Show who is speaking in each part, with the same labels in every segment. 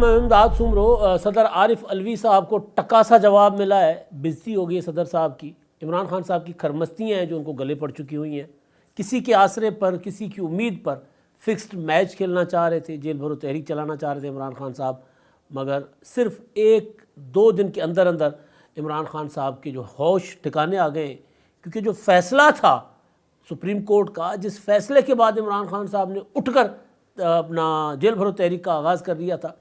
Speaker 1: इमदाद सुमरो, सदर आरिफ अलवी साहब को टकासा जवाब मिला है। बेइज्जती हो गई है सदर साहब की। इमरान खान साहब की खरमस्तियाँ हैं जो उनको गले पड़ चुकी हुई हैं। किसी के आसरे पर, किसी की उम्मीद पर फिक्स्ड मैच खेलना चाह रहे थे, जेल भरो तहरीक चलाना चाह रहे थे इमरान खान साहब, मगर सिर्फ 1-2 दिन के अंदर अंदर इमरान खान साहब के जो होश ठिकाने आ गए। क्योंकि जो फ़ैसला था सुप्रीम कोर्ट का, जिस फैसले के बाद इमरान खान साहब ने उठकर अपना जेल भरो तहरीक का आगाज़ कर दिया था,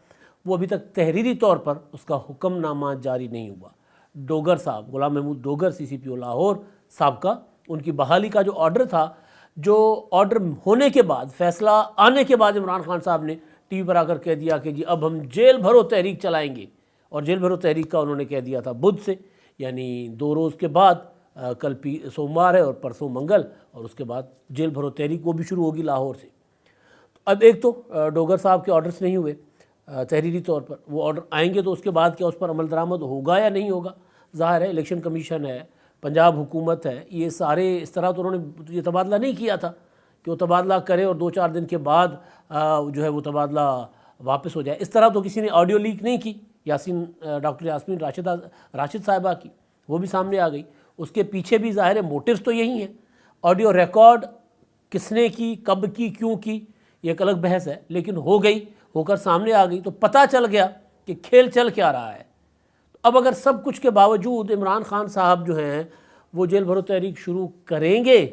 Speaker 1: वो अभी तक तहरीरी तौर पर उसका हुक्मनामा जारी नहीं हुआ। डोगर साहब, गुलाम महमूद डोगर CCPO लाहौर साहब का, उनकी बहाली का जो ऑर्डर था, जो ऑर्डर होने के बाद, फैसला आने के बाद इमरान खान साहब ने टीवी पर आकर कह दिया कि जी अब हम जेल भरो तहरीक चलाएंगे। और जेल भरो तहरीक का उन्होंने कह दिया था बुध से, यानी 2 रोज़ के बाद, कल सोमवार है और परसों मंगल, और उसके बाद जेल भरो तहरीक वो भी शुरू होगी लाहौर से। अब एक तो डोगर साहब के ऑर्डर्स नहीं हुए तहरीरी तौर पर, वो ऑर्डर आएंगे तो उसके बाद क्या उस पर अमल दरामद होगा या नहीं होगा। ज़ाहिर है इलेक्शन कमीशन है, पंजाब हुकूमत है, ये सारे इस तरह तो उन्होंने ये तबादला नहीं किया था कि वो तबादला करे और 2-4 दिन के बाद जो है वो तबादला वापस हो जाए। इस तरह तो किसी ने ऑडियो लीक नहीं की। डॉक्टर यास्मीन राशिद साहिबा की, वो भी सामने आ गई। उसके पीछे भी ज़ाहिर है मोटिव्स तो यही हैं। ऑडियो रिकॉर्ड किसने की, कब की, क्यों की, ये एक अलग बहस है, लेकिन हो गई, होकर सामने आ गई तो पता चल गया कि खेल चल क्या रहा है। अब अगर सब कुछ के बावजूद इमरान खान साहब जो हैं वो जेल भरो तहरीक शुरू करेंगे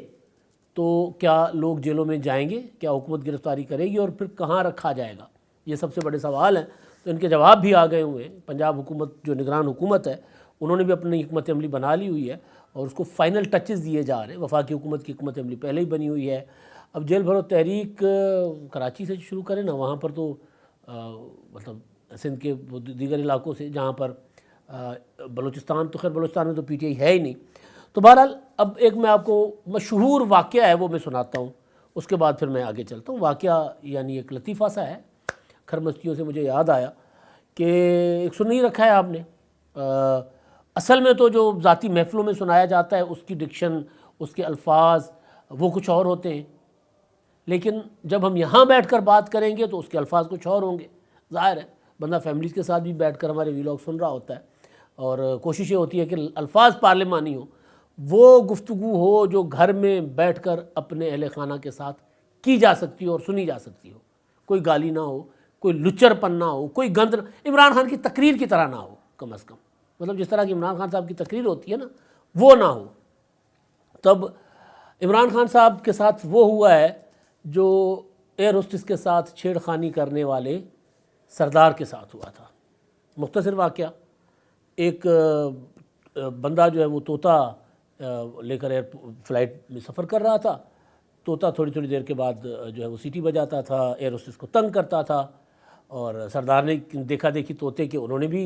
Speaker 1: तो क्या लोग जेलों में जाएंगे, क्या हुकूमत गिरफ्तारी करेगी और फिर कहाँ रखा जाएगा, ये सबसे बड़े सवाल हैं। तो इनके जवाब भी आ गए हुए हैं। पंजाब हुकूमत जो निगरान हुकूमत है उन्होंने भी अपनी हिकमत अमली बना ली हुई है और उसको फाइनल टचेस दिए जा रहे हैं। वफाकी हुकूमत की हिकमत अमली पहले ही बनी हुई है। अब जेल भरो तहरीक कराची से शुरू करें ना, वहाँ पर तो मतलब सिंध के दीगर इलाकों से, जहाँ पर बलूचिस्तान, तो खैर बलूचिस्तान में तो PTI है ही नहीं। तो बहरहाल अब एक मैं आपको मशहूर वाक़या है वो मैं सुनाता हूँ, उसके बाद फिर मैं आगे चलता हूँ। वाक़या यानी एक लतीफ़ा सा है, खरमस्तियों से मुझे याद आया कि एक सुन नहीं रखा है आपने। असल में तो जो ज़ाती महफ़िलों में सुनाया जाता है उसकी डिक्शन, उसके अल्फाज वो कुछ और होते हैं, लेकिन जब हम यहाँ बैठकर बात करेंगे तो उसके अल्फाज कुछ और होंगे। ज़ाहिर है बंदा फैमिलीज़ के साथ भी बैठकर हमारे वीलॉग सुन रहा होता है और कोशिश ये होती है कि अल्फाज पार्लिमानी हो, वो गुफ्तगू हो जो घर में बैठकर अपने अहले खाना के साथ की जा सकती हो और सुनी जा सकती हो। कोई गाली ना हो, कोई लुच्चरपन ना हो, कोई गंद, इमरान खान की तकरीर की तरह ना हो, कम अज़ कम, मतलब जिस तरह की इमरान खान साहब की तकरीर होती है ना, वो ना हो। तब इमरान खान साहब के साथ वो हुआ है जो एयर होस्टेस के साथ छेड़खानी करने वाले सरदार के साथ हुआ था। मुख्तसर वाक़या, एक बंदा जो है वो तोता लेकर एयर फ्लाइट में सफ़र कर रहा था। तोता थोड़ी थोड़ी देर के बाद जो है वो सीटी बजाता था, एयर होस्टेस को तंग करता था और सरदार ने देखा देखी तोते के, उन्होंने भी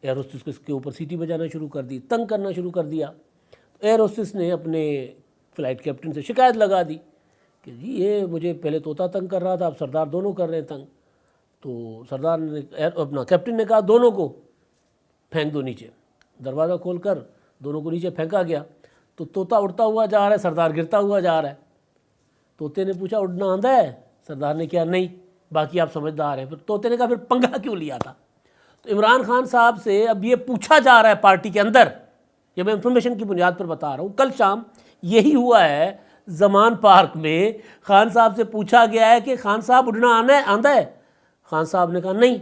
Speaker 1: एयर होस्टेस के ऊपर सीटी बजाना शुरू कर दी, तंग करना शुरू कर दिया। तो एयर होस्टेस ने अपने फ़्लाइट कैप्टन से शिकायत लगा दी कि जी ये मुझे पहले तोता तंग कर रहा था, अब सरदार दोनों कर रहे हैं तंग। तो सरदार ने, अपना कैप्टन ने कहा दोनों को फेंक दो नीचे। दरवाज़ा खोलकर दोनों को नीचे फेंका गया। तो तोता उड़ता हुआ जा रहा है, सरदार गिरता हुआ जा रहा है। तोते ने पूछा उड़ना आंदा है? सरदार ने कहा नहीं, बाकी आप समझदार हैं। फिर तोते ने कहा फिर पंगा क्यों लिया था? तो इमरान खान साहब से अब ये पूछा जा रहा है पार्टी के अंदर, ये मैं इंफॉर्मेशन की बुनियाद पर बता रहा हूँ। कल शाम यही हुआ है ज़मान पार्क में, खान साहब से पूछा गया है कि खान साहब उड़ना आंदा है? खान साहब ने कहा नहीं।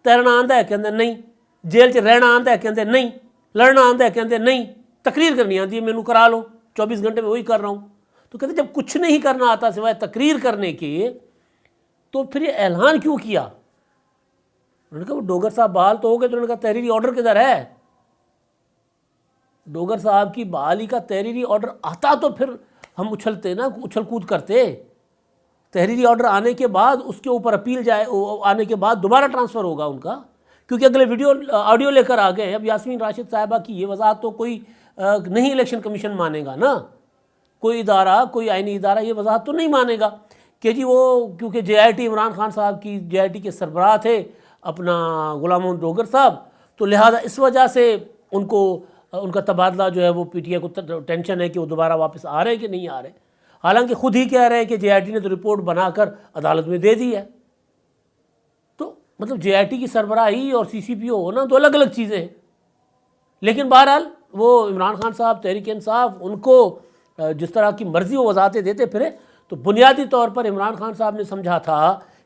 Speaker 1: तैरना आंदा है? कहते नहीं। जेल च रहना आंदा है? कहते नहीं। लड़ना आंदा है? कहते नहीं। तकरीर करनी आती है, मैनू करा लो, 24 घंटे में वही कर रहा हूँ। तो कहते जब कुछ नहीं करना आता सिवाय तकरीर करने के, तो फिर ये ऐलान क्यों किया? उन्होंने कहा वो डोगर साहब बहाल तो हो गए। तो उन्होंने कहा तहरीरी ऑर्डर किधर है? डोगर साहब की बहाली का तहरीरी ऑर्डर आता तो फिर हम उछलते ना, उछल कूद करते। तहरीरी ऑर्डर आने के बाद उसके ऊपर अपील जाए, आने के बाद दोबारा ट्रांसफ़र होगा उनका, क्योंकि अगले ऑडियो लेकर आ गए। अब यास्मीन राशिद साहिबा की ये वजाहत तो कोई नहीं इलेक्शन कमीशन मानेगा ना, कोई इदारा, कोई आइनी इदारा ये वजाहत तो नहीं मानेगा कि जी वो, क्योंकि JIT इमरान खान साहब की, JIT के सरबराह थे अपना गुलाम मोहम्मद डोगर साहब, तो लिहाजा इस वजह से उनको उनका तबादला जो है वो PTI को टेंशन है कि वो दोबारा वापस आ रहे हैं कि नहीं आ रहे। हालांकि खुद ही कह रहे हैं कि JIT ने तो रिपोर्ट बनाकर अदालत में दे दी है। तो मतलब JIT की सरबराही और CCPO होना दो अलग अलग चीज़ें हैं। लेकिन बहरहाल वो इमरान खान साहब, तहरीक इंसाफ, उनको जिस तरह की मर्जी वो वजाहतें देते फिरे। तो बुनियादी तौर पर इमरान खान साहब ने समझा था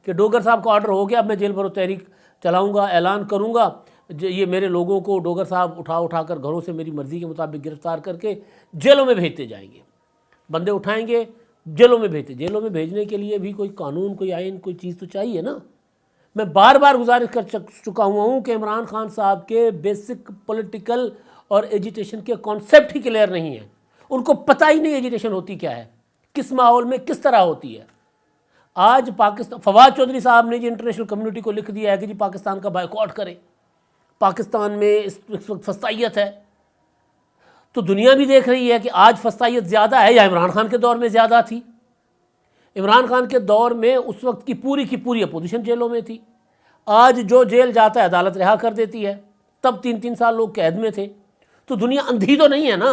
Speaker 1: कि डोगर साहब का ऑर्डर हो गया, अब मैं जेल भरो तहरीक चलाऊँगा, ऐलान करूँगा, ये मेरे लोगों को डोगर साहब उठा कर घरों से मेरी मर्ज़ी के मुताबिक गिरफ़्तार करके जेलों में भेजते जाएंगे, बंदे उठाएंगे जेलों में भेजते। जेलों में भेजने के लिए भी कोई कानून, कोई आइन, कोई चीज़ तो चाहिए ना। मैं बार बार गुजारिश कर चुका हुआ हूँ कि इमरान खान साहब के बेसिक पॉलिटिकल और एजिटेशन के कॉन्सेप्ट ही क्लियर नहीं है। उनको पता ही नहीं एजिटेशन होती क्या है, किस माहौल में किस तरह होती है। आज पाकिस्तान, फवाद चौधरी साहब ने जी इंटरनेशनल कम्युनिटी को लिख दिया है कि जी पाकिस्तान का बायकॉट करें, पाकिस्तान में इस वक्त फस्तायत है। तो दुनिया भी देख रही है कि आज फस्तायत ज़्यादा है या इमरान खान के दौर में ज़्यादा थी। इमरान खान के दौर में उस वक्त की पूरी अपोजिशन जेलों में थी। आज जो जेल जाता है अदालत रिहा कर देती है, तब 3-3 साल लोग कैद में थे। तो दुनिया अंधी तो नहीं है ना।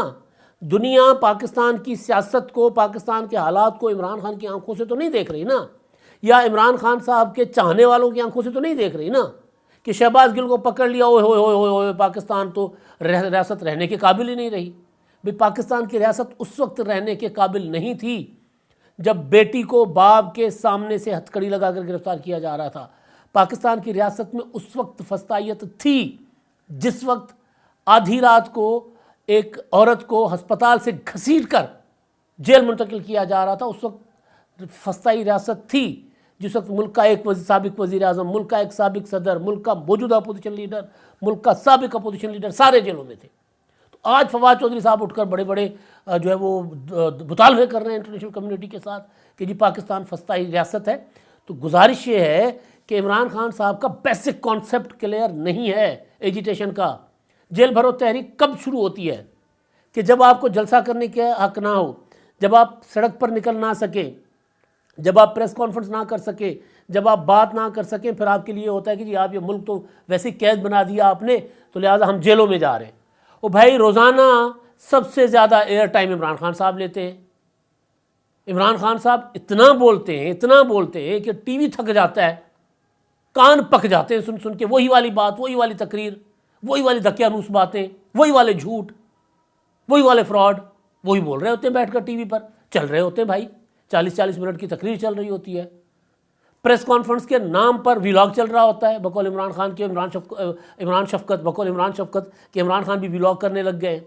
Speaker 1: दुनिया पाकिस्तान की सियासत को, पाकिस्तान के हालात को इमरान खान की आंखों से तो नहीं देख रही ना, या इमरान खान साहब के चाहने वालों की आंखों से तो नहीं देख रही ना कि शहबाज गिल को पकड़ लिया, ओए होए होए होए पाकिस्तान तो रियासत रहने के काबिल ही नहीं रही। भाई पाकिस्तान की रियासत उस वक्त रहने के काबिल नहीं थी जब बेटी को बाप के सामने से हथकड़ी लगाकर गिरफ्तार किया जा रहा था। पाकिस्तान की रियासत में उस वक्त फस्तायत थी जिस वक्त आधी रात को एक औरत को अस्पताल से घसीट कर जेल मुंतकिल किया जा रहा था। उस वक्त फस्ताई रियासत थी जिस वक्त मुल्क का एक साबिक वज़ीर आज़म, मुल्क का एक साबिक सदर, मुल्क का मौजूदा अपोजिशन लीडर, मुल्क का साबिक अपोजिशन लीडर सारे जेलों में थे। तो आज फवाद चौधरी साहब उठकर बड़े बड़े जो है वो मुतालबे कर रहे हैं इंटरनेशनल कम्युनिटी के साथ कि जी पाकिस्तान फस्ताई रियासत है। तो गुजारिश ये है कि इमरान खान साहब का बेसिक कॉन्सेप्ट क्लियर नहीं है एजिटेशन का। जेल भरो तहरीक कब शुरू होती है कि जब आपको जलसा करने के हक ना हो, जब आप सड़क पर निकल ना सकें, जब आप प्रेस कॉन्फ्रेंस ना कर सके, जब आप बात ना कर सकें, फिर आपके लिए होता है कि जी आप ये मुल्क तो वैसे ही कैद बना दिया आपने, तो लिहाजा हम जेलों में जा रहे हैं। और भाई रोज़ाना सबसे ज़्यादा एयर टाइम इमरान खान साहब लेते हैं। इमरान खान साहब इतना बोलते हैं कि टीवी थक जाता है, कान पक जाते हैं सुन सुन के। वही वाली बात, वही वाली तकरीर, वही वाली दकियानूस बातें, वही वाले झूठ, वही वाले फ्रॉड, वही बोल रहे होते हैं बैठकर टीवी पर। चल रहे होते हैं भाई, 40-40 मिनट की तकरीर चल रही होती है। प्रेस कॉन्फ्रेंस के नाम पर व्लॉग चल रहा होता है बकौल इमरान खान के, इमरान शफकत के इमरान खान भी व्लॉग करने लग गए।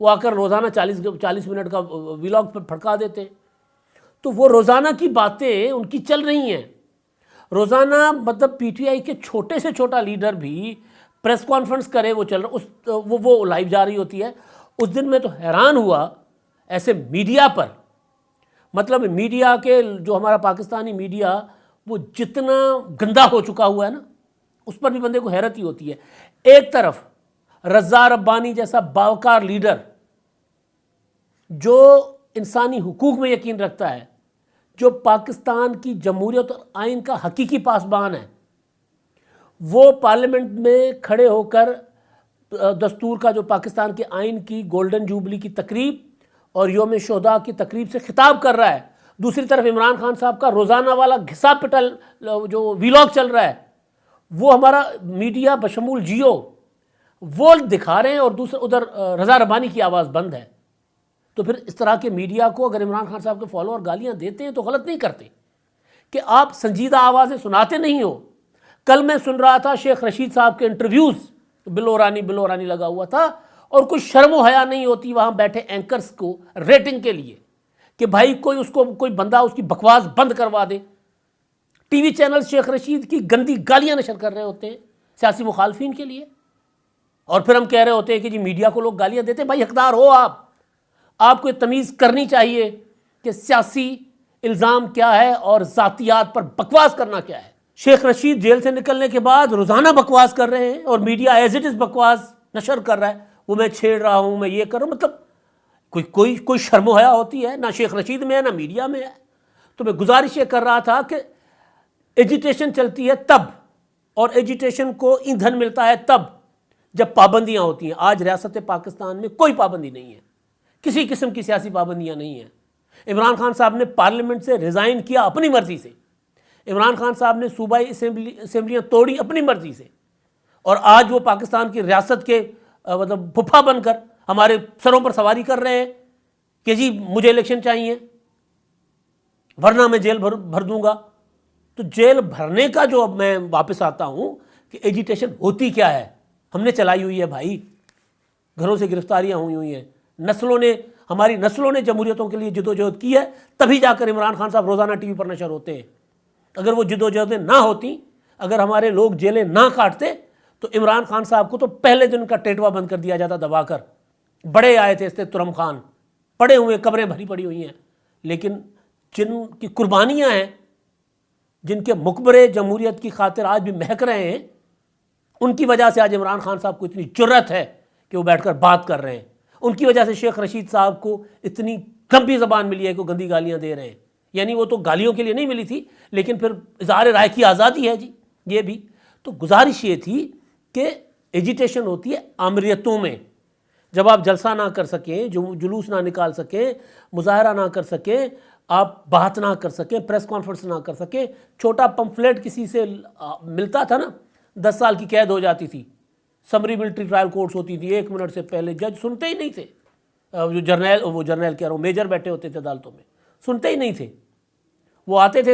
Speaker 1: वो आकर रोज़ाना 40 मिनट का व्लॉग पर फड़का देते। तो वो रोज़ाना की बातें उनकी चल रही हैं रोज़ाना। मतलब PTI के छोटे से छोटा लीडर भी प्रेस कॉन्फ्रेंस करे, वो चल रहा, वो लाइव जा रही होती है। उस दिन मैं तो हैरान हुआ ऐसे मीडिया पर, मतलब मीडिया के जो हमारा पाकिस्तानी मीडिया वो जितना गंदा हो चुका हुआ है ना, उस पर भी बंदे को हैरत ही होती है। एक तरफ रज़ा रब्बानी जैसा बावकार लीडर जो इंसानी हुकूक में यकीन रखता है, जो पाकिस्तान की जमहूरियत और आइन का हकीकी पासबान है, वो पार्लियामेंट में खड़े होकर दस्तूर का जो पाकिस्तान के आइन की गोल्डन जुबली की तकरीब और योम शोहदा की तकरीब से खिताब कर रहा है। दूसरी तरफ इमरान खान साहब का रोज़ाना वाला घिसा पिटल जो व्लॉग चल रहा है, वो हमारा मीडिया बशमूल जियो वो दिखा रहे हैं, और दूसरे उधर रज़ा रब्बानी की आवाज़ बंद है। तो फिर इस तरह के मीडिया को अगर इमरान खान साहब के फॉलोअर गालियाँ देते हैं तो गलत नहीं करते कि आप संजीदा आवाज़ें सुनाते नहीं हो। कल मैं सुन रहा था शेख रशीद साहब के इंटरव्यूज़, बिलोरानी लगा हुआ था, और कोई शर्म व हया नहीं होती वहाँ बैठे एंकर्स को रेटिंग के लिए कि भाई कोई बंदा उसकी बकवास बंद करवा दे। टीवी चैनल शेख रशीद की गंदी गालियाँ नशर कर रहे होते हैं सियासी मुखालफिन के लिए, और फिर हम कह रहे होते हैं कि जी मीडिया को लोग गालियाँ देते हैं। भाई हकदार हो आपको ये तमीज़ करनी चाहिए कि सियासी इल्ज़ाम क्या है और ज़ातियात पर बकवास करना क्या है। शेख रशीद जेल से निकलने के बाद रोज़ाना बकवास कर रहे हैं और मीडिया एज इट इज़ बकवास नशर कर रहा है। वो मैं छेड़ रहा हूँ, मैं ये कर रहा हूँ, मतलब कोई शर्म हया होती है ना शेख रशीद में है ना मीडिया में है। तो मैं गुजारिश ये कर रहा था कि एजिटेशन चलती है तब, और एजिटेशन को ईंधन मिलता है तब जब पाबंदियाँ होती हैं। आज रियासत पाकिस्तान में कोई पाबंदी नहीं है, किसी किस्म की सियासी पाबंदियाँ नहीं हैं। इमरान खान साहब ने पार्लियामेंट से रिज़ाइन किया अपनी मर्ज़ी से, इमरान खान साहब ने सूबाई असेंबलियाँ तोड़ी अपनी मर्जी से, और आज वो पाकिस्तान की रियासत के मतलब फुफा बनकर हमारे सरों पर सवारी कर रहे हैं कि जी मुझे इलेक्शन चाहिए वरना मैं जेल भर दूंगा। तो जेल भरने का जो अब मैं वापस आता हूं कि एजिटेशन होती क्या है, हमने चलाई हुई है भाई, घरों से गिरफ्तारियां हुई हैं, हमारी नस्लों ने जमहूरियतों के लिए जदोजहद की है, तभी जाकर इमरान खान साहब रोज़ाना टीवी पर नशर होते हैं। अगर वो जदोजहदें ना होती, अगर हमारे लोग जेलें ना काटते, तो इमरान खान साहब को तो पहले दिन का टेटवा बंद कर दिया जाता दबाकर। बड़े आए थे इससे तुरम खान, पड़े हुए कब्रें भरी पड़ी हुई हैं, लेकिन जिनकी कुर्बानियां हैं, जिनके मुकबरे जमहूरियत की खातिर आज भी महक रहे हैं, उनकी वजह से आज इमरान खान साहब को इतनी जुर्रत है कि वो बैठकर बात कर रहे हैं। उनकी वजह से शेख रशीद साहब को इतनी गंदी ज़बान मिली है कि वो गंदी गालियां दे रहे हैं। यानी वो तो गालियों के लिए नहीं मिली थी, लेकिन फिर इज़हार राय की आज़ादी है जी, ये भी। तो गुजारिश ये थी कि एजिटेशन होती है आमरीतों में, जब आप जलसा ना कर सकें, जुलूस ना निकाल सकें, मुजाहरा ना कर सकें, आप बात ना कर सकें, प्रेस कॉन्फ्रेंस ना कर सकें, छोटा पंफलेट किसी से मिलता था ना, 10 साल की कैद हो जाती थी। समरी मिलिट्री ट्रायल कोर्ट्स होती थी, 1 मिनट से पहले जज सुनते ही नहीं थे। जो जर्नल कह रहा हूँ, मेजर बैठे होते थे अदालतों में, सुनते ही नहीं थे। वो आते थे,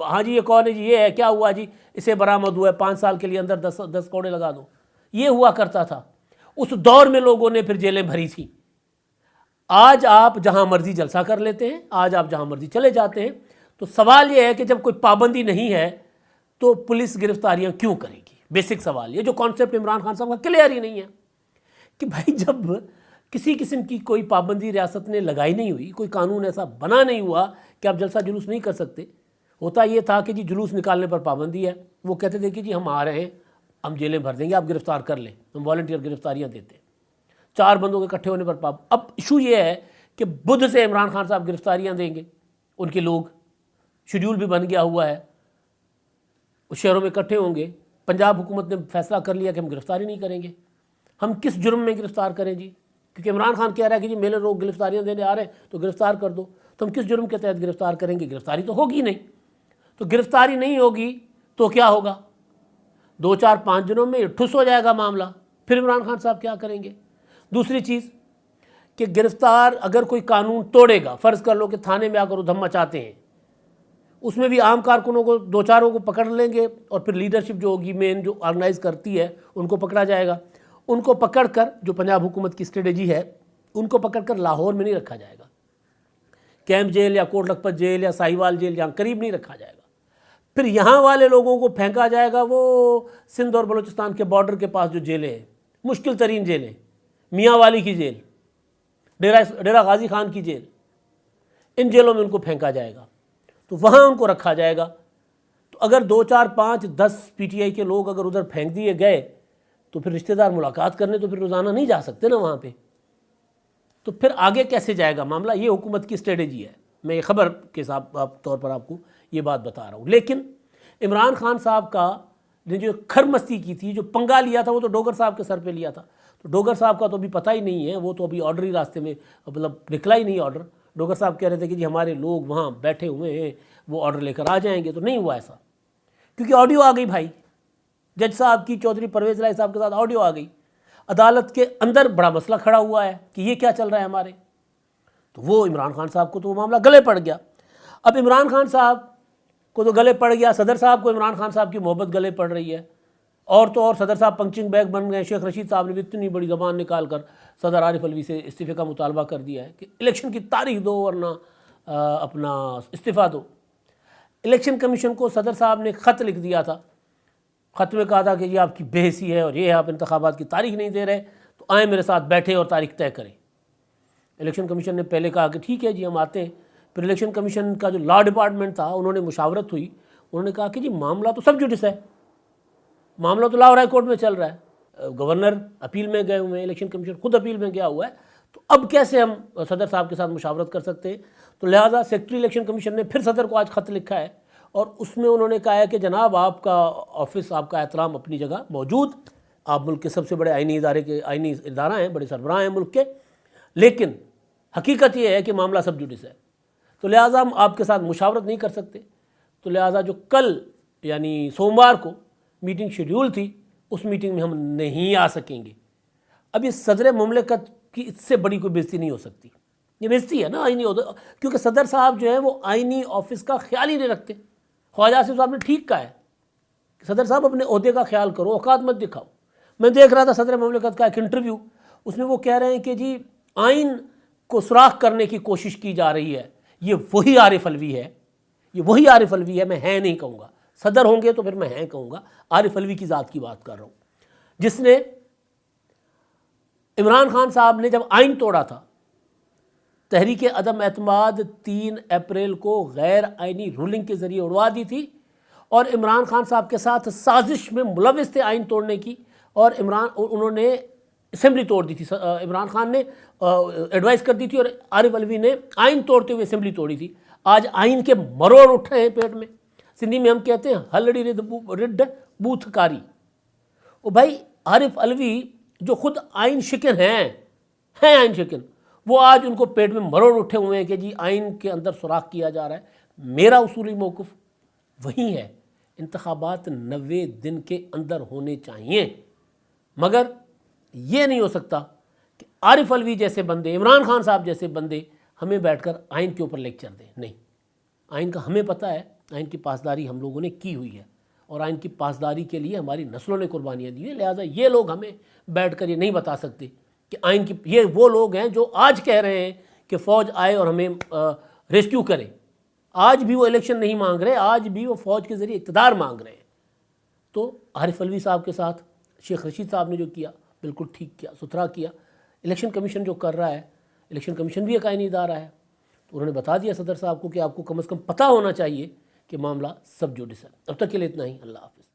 Speaker 1: हाँ जी ये कौन है जी, ये है, क्या हुआ जी, इसे बरामद हुआ है, 5 साल के लिए अंदर 10 कोड़े लगा दो, ये हुआ करता था। उस दौर में लोगों ने फिर जेलें भरी थी। आज आप जहां मर्जी जलसा कर लेते हैं, आज आप जहां मर्जी चले जाते हैं। तो सवाल यह है कि जब कोई पाबंदी नहीं है तो पुलिस गिरफ्तारियां क्यों करेगी? बेसिक सवाल ये, जो कॉन्सेप्ट इमरान खान साहब का क्लियर ही नहीं है कि भाई जब किसी किस्म की कोई पाबंदी रियासत ने लगाई नहीं हुई, कोई कानून ऐसा बना नहीं हुआ कि आप जलसा जुलूस नहीं कर सकते। होता ये था कि जी जुलूस निकालने पर पाबंदी है, वो कहते थे कि जी हम आ रहे हैं, हम जेलें भर देंगे, आप गिरफ्तार कर लें, हम वॉलंटियर गिरफ्तारियां देते। 4 बंदों के इकट्ठे होने पर अब इशू ये है कि बुध से इमरान खान साहब गिरफ्तारियां देंगे, उनके लोग, शेड्यूल भी बन गया हुआ है, उस शहरों में इकट्ठे होंगे। पंजाब हुकूमत ने फैसला कर लिया कि हम गिरफ्तारी नहीं करेंगे। हम किस जुर्म में गिरफ्तार करें जी? क्योंकि इमरान खान कह रहा है कि जी मेरे लोग गिरफ्तारियां देने आ रहे हैं तो गिरफ्तार कर दो। तो हम किस जुर्म के तहत गिरफ्तार करेंगे? गिरफ्तारी तो होगी नहीं। तो गिरफ्तारी नहीं होगी तो क्या होगा? 2-4-5 दिनों में ठुस हो जाएगा मामला। फिर इमरान खान साहब क्या करेंगे? दूसरी चीज़ कि गिरफ्तार अगर कोई कानून तोड़ेगा, फ़र्ज़ कर लो कि थाने में आकर उधम मचाते हैं, उसमें भी आम कारकुनों को 2-4 को पकड़ लेंगे और फिर लीडरशिप जो होगी मेन, जो ऑर्गेनाइज करती है, उनको पकड़ा जाएगा। उनको पकड़कर, जो पंजाब हुकूमत की स्ट्रेटेजी है, उनको पकड़कर लाहौर में नहीं रखा जाएगा, कैंप जेल या कोट लखपत जेल या साहिवाल जेल यहाँ करीब नहीं रखा जाएगा। फिर यहाँ वाले लोगों को फेंका जाएगा वो सिंध और बलूचिस्तान के बॉर्डर के पास जो जेलें हैं, मुश्किल तरीन जेलें, मियाँ वाली की जेल, डेरा गाजी खान की जेल, इन जेलों में उनको फेंका जाएगा। तो वहाँ उनको रखा जाएगा। तो अगर 2-4-5-10 पीटीआई के लोग अगर उधर फेंक दिए गए तो फिर रिश्तेदार मुलाकात करने तो फिर रोज़ाना नहीं जा सकते ना वहाँ पे। तो फिर आगे कैसे जाएगा मामला? ये हुकूमत की स्ट्रेटेजी है। मैं ये ख़बर के तौर पर आपको ये बात बता रहा हूँ। लेकिन इमरान खान साहब का ने जो खरमस्ती की थी, जो पंगा लिया था, वो तो डोगर साहब के सर पे लिया था। तो डोगर साहब का तो अभी पता ही नहीं है, वो तो अभी ऑर्डर ही रास्ते में, मतलब निकला ही नहीं ऑर्डर। डोगर साहब कह रहे थे कि जी हमारे लोग वहाँ बैठे हुए हैं, वो ऑर्डर लेकर आ जाएंगे। तो नहीं हुआ ऐसा, क्योंकि ऑडियो आ गई भाई, जज साहब की, चौधरी परवेज़ राय साहब के साथ ऑडियो आ गई। अदालत के अंदर बड़ा मसला खड़ा हुआ है कि ये क्या चल रहा है हमारे। तो वो इमरान खान साहब को तो वो मामला गले पड़ गया। अब इमरान खान साहब को तो गले पड़ गया, सदर साहब को इमरान खान साहब की मोहब्बत गले पड़ रही है। और तो और सदर साहब पंचिंग बैग बन गए। शेख रशीद साहब ने भी इतनी बड़ी ज़बान निकाल कर सदर आरिफ अलवी से इस्तीफ़े का मुतालबा कर दिया है कि इलेक्शन की तारीख दो वरना अपना इस्तीफ़ा दो। इलेक्शन कमीशन को सदर साहब ने ख़त लिख दिया था, ख़त में कहा था कि ये आपकी बेहसी है और ये आप इंतखाबात की तारीख नहीं दे रहे, तो आए मेरे साथ बैठे और तारीख तय करें। इलेक्शन कमीशन ने पहले कहा कि ठीक है जी हम आते हैं। फिर इलेक्शन कमीशन का जो लॉ डिपार्टमेंट था, उन्होंने मुशावरत हुई, उन्होंने कहा कि जी मामला तो सब जुडिस है, मामला तो लाहौर हाई कोर्ट में चल रहा है, गवर्नर अपील में गए हुए हैं, इलेक्शन कमीशन खुद अपील में गया हुआ है, तो अब कैसे हम सदर साहब के साथ मुशावरत कर सकते हैं। तो लिहाजा सेक्रेटरी इलेक्शन कमीशन ने फिर सदर को आज ख़त लिखा है और उसमें उन्होंने कहा है कि जनाब आपका ऑफिस, आपका एहतराम अपनी जगह मौजूद, आप मुल्क के सबसे बड़े आइनी इदारा हैं, बड़े सरबराह हैं मुल्क के, लेकिन हकीकत ये है कि मामला सब जुडिस है, तो लिहाजा हम आपके साथ मुशावरत नहीं कर सकते। तो लिहाजा जो कल यानी सोमवार को मीटिंग शेड्यूल थी उस मीटिंग में हम नहीं आ सकेंगे। अब ये सदर मुमलिकत की इससे बड़ी कोई बेइज्जती नहीं हो सकती। ये बेइज्जती है ना आईनी ओहदे, क्योंकि सदर साहब जो है वो आईनी ऑफिस का ख्याल ही नहीं रखते। ख्वाजा आसिफ साहब ने ठीक कहा है, सदर साहब अपने ओहदे का ख्याल करो, औकात मत दिखाओ। मैं देख रहा था सदर मुमलिकत का एक इंटरव्यू, उसमें वो कह रहे हैं कि जी आइन को सुराख करने की कोशिश की जा रही है, ये वही आरिफ अलवी है, ये वही आरिफ अलवी है। मैं है नहीं कहूँगा, सदर होंगे तो फिर मैं है कहूँगा। आरिफ अलवी की ज़ात की बात कर रहा हूँ, जिसने इमरान खान साहब ने जब आइन तोड़ा था, तहरीक अदम एतमाद 3 अप्रैल को गैर आइनी रूलिंग के ज़रिए उड़वा दी थी और इमरान खान साहब के साथ साजिश में मुलविस थे आइन तोड़ने की, और उन्होंने असेंबली तोड़ दी थी। इमरान खान ने एडवाइस कर दी थी और आरिफ अलवी ने आइन तोड़ते हुए असेंबली तोड़ी थी। आज आइन के मरोड़ उठ रहे हैं पेट में। सिंधी में हम कहते हैं हलड़ी रिड बूथकारी। ओ भाई, आरिफ अलवी जो खुद आइन शिकन हैं आइन शिकन, वो आज उनको पेट में मरोड़ उठे हुए हैं कि जी आइन के अंदर सुराख किया जा रहा है। मेरा उसूली मौक़िफ़ वही है, इंतखाबात 90 दिन के अंदर होने चाहिए, मगर ये नहीं हो सकता कि आरिफ अलवी जैसे बंदे, इमरान खान साहब जैसे बंदे हमें बैठकर आइन के ऊपर लेक्चर दें। नहीं, आइन का हमें पता है, आइन की पासदारी हम लोगों ने की हुई है और आइन की पासदारी के लिए हमारी नस्लों ने कुर्बानियाँ दी हैं। लिहाजा ये लोग हमें बैठकर ये नहीं बता सकते कि आइन की, ये वो लोग हैं जो आज कह रहे हैं कि फ़ौज आए और हमें रेस्क्यू करे। आज भी वो इलेक्शन नहीं मांग रहे, आज भी वो फ़ौज के ज़रिए इक़्तिदार मांग रहे हैं। तो आरिफ अलवी साहब के साथ शेख रशीद साहब ने जो किया बिल्कुल ठीक किया, सुथरा किया। इलेक्शन कमीशन जो कर रहा है, इलेक्शन कमीशन भी एक आईनी इदारा है, तो उन्होंने बता दिया सदर साहब को कि आपको कम से कम पता होना चाहिए कि मामला सब जुडिस है। अब तक के लिए इतना ही। अल्लाह हाफ़िज़।